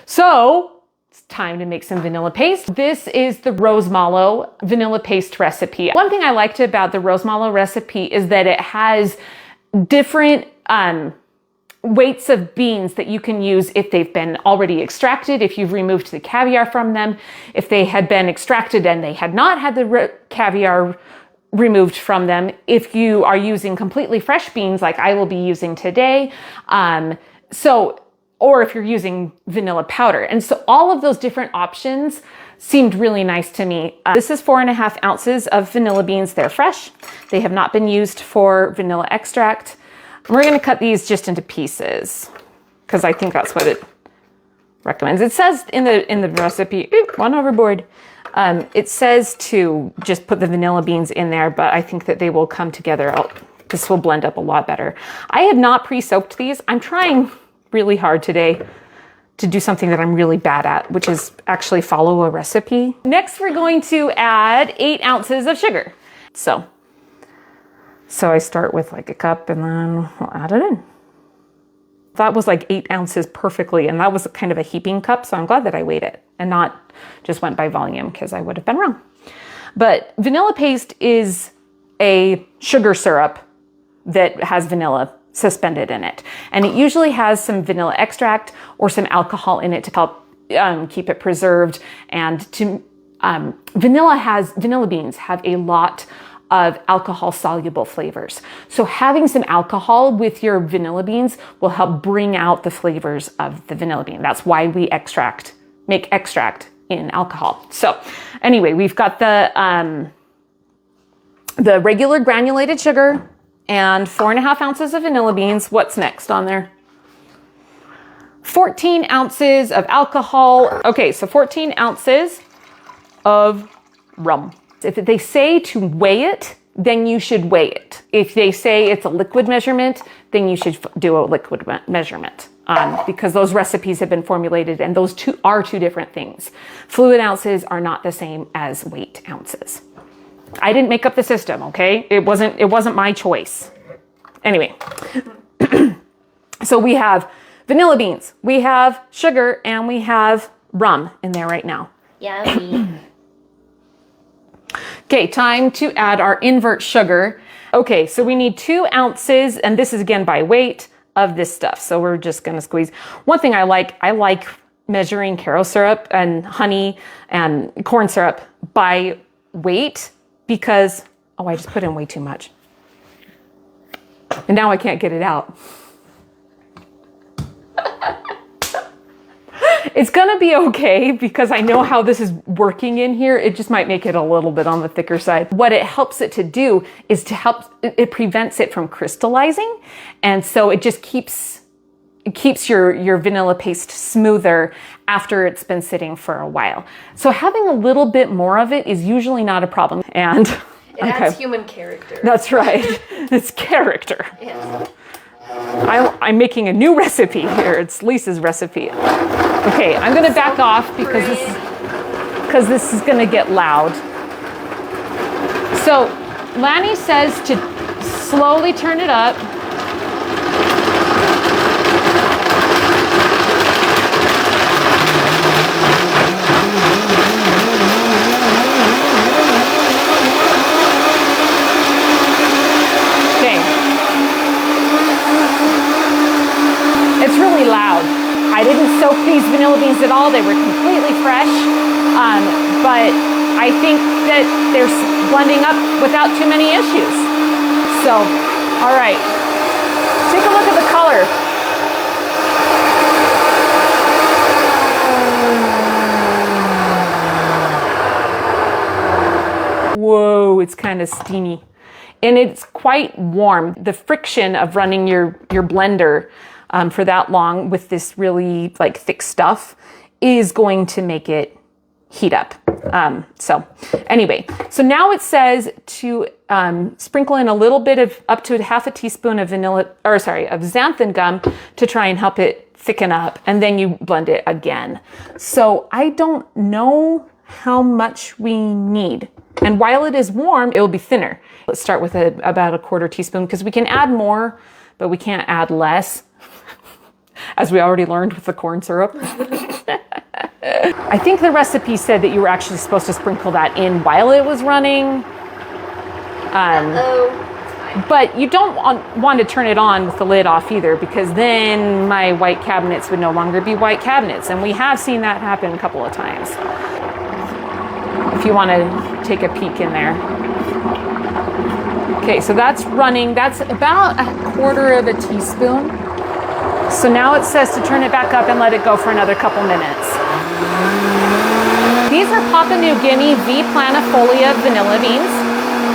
So it's time to make some vanilla paste. This is the Rosemallow Vanilla Paste recipe. One thing I liked about the Rosemallow recipe is that it has different weights of beans that you can use if they've been already extracted, if you've removed the caviar from them, if they had been extracted and they had not had the caviar removed from them, if you are using completely fresh beans like I will be using today, or if you're using vanilla powder. And so all of those different options seemed really nice to me. This is 4.5 ounces of vanilla beans. They're fresh. They have not been used for vanilla extract. We're going to cut these just into pieces because I think that's what it recommends. It says in the recipe, one overboard. It says to just put the vanilla beans in there, but I think that they will come together. This will blend up a lot better. I have not pre-soaked these. I'm trying really hard today to do something that I'm really bad at, which is actually follow a recipe. Next, we're going to add 8 ounces of sugar. So I start with like a cup and then I'll add it in. That was like 8 ounces perfectly, and that was kind of a heaping cup, so I'm glad that I weighed it and not just went by volume because I would have been wrong. But vanilla paste is a sugar syrup that has vanilla suspended in it. And it usually has some vanilla extract or some alcohol in it to help keep it preserved. And vanilla beans have a lot of alcohol soluble flavors. So having some alcohol with your vanilla beans will help bring out the flavors of the vanilla bean. That's why we make extract in alcohol. So anyway, we've got the regular granulated sugar and 4.5 ounces of vanilla beans. What's next on there? 14 ounces of alcohol. Okay, so 14 ounces of rum. If they say to weigh it, then you should weigh it. If they say it's a liquid measurement, then you should do a liquid measurement because those recipes have been formulated and those are two different things. Fluid ounces are not the same as weight ounces. I didn't make up the system, okay? It wasn't my choice. Anyway, so we have vanilla beans, we have sugar, and we have rum in there right now. Yummy. Okay, time to add our invert sugar. Okay, so we need 2 ounces, and this is again by weight of this stuff. So we're just gonna squeeze. One thing I like measuring caro syrup and honey and corn syrup by weight because, oh, I just put in way too much. And now I can't get it out. It's gonna be okay because I know how this is working in here. It just might make it a little bit on the thicker side. What it helps it to do is it prevents it from crystallizing. And so it just keeps your vanilla paste smoother after it's been sitting for a while. So having a little bit more of it is usually not a problem. And it adds human character. That's right. It's character. Yes. I'm making a new recipe here. It's Lisa's recipe. Okay, I'm gonna back off because this is gonna get loud. So Lanny says to slowly turn it up. It's really loud. I didn't soak these vanilla beans at all. They were completely fresh, but I think that they're blending up without too many issues. So, all right, take a look at the color. Whoa, it's kind of steamy. And it's quite warm. The friction of running your blender for that long with this really like thick stuff is going to make it heat up. So anyway, so now it says to sprinkle in a little bit of up to half a teaspoon of xanthan gum to try and help it thicken up, and then you blend it again. So I don't know how much we need. And while it is warm, it will be thinner. Let's start with about a 1/4 teaspoon because we can add more, but we can't add less. as we already learned with the corn syrup. I think the recipe said that you were actually supposed to sprinkle that in while it was running. But you don't want to turn it on with the lid off either, because then my white cabinets would no longer be white cabinets. And we have seen that happen a couple of times. If you want to take a peek in there. Okay, so that's running. That's about 1/4 teaspoon. So now it says to turn it back up and let it go for another couple minutes. These are Papua New Guinea V. planifolia vanilla beans.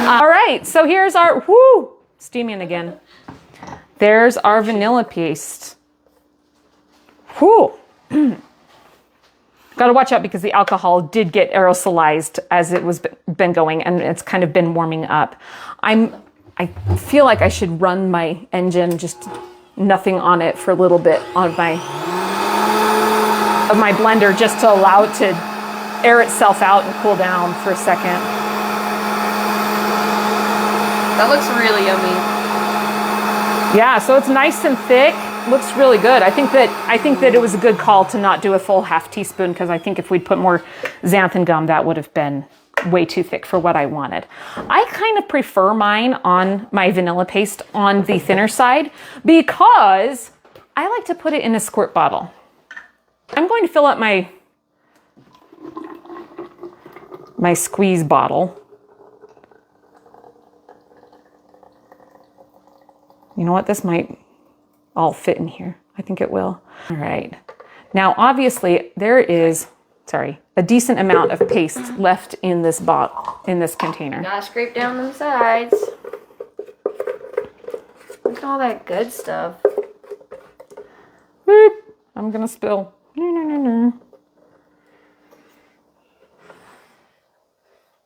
All right, so here's our, steaming again. There's our vanilla paste. Got to watch out because the alcohol did get aerosolized as it was been going, and it's kind of been warming up. I feel like I should run my engine, just nothing on it for a little bit of my blender, just to allow it to air itself out and cool down for a second. That looks really yummy. Yeah, so it's nice and thick. Looks really good. I think that it was a good call to not do a full 1/2 teaspoon, because I think if we'd put more xanthan gum, that would have been way too thick for what I wanted. I kind of prefer mine on my vanilla paste on the thinner side, because I like to put it in a squirt bottle. I'm going to fill up my squeeze bottle. You know what? This might all fit in here. I think it will. All right. Now, obviously, there is, a decent amount of paste left in this container. Gotta scrape down them sides. Look at all that good stuff. Whoop. I'm gonna spill. No.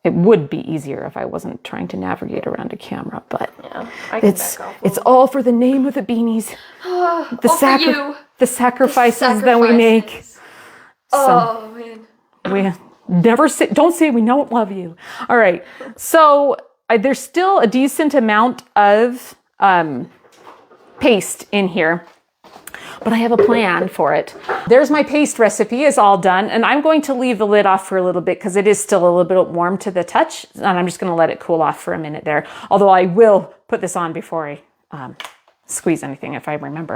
It would be easier if I wasn't trying to navigate around a camera, but yeah, I can back off. It's all for the name of the beanies. The sacrifices that we make. Oh, man. We never say, don't say we don't love you. All right. So there's still a decent amount of paste in here, but I have a plan for it. There's my paste recipe is all done, and I'm going to leave the lid off for a little bit because it is still a little bit warm to the touch, and I'm just going to let it cool off for a minute there. Although I will put this on before I squeeze anything if I remember.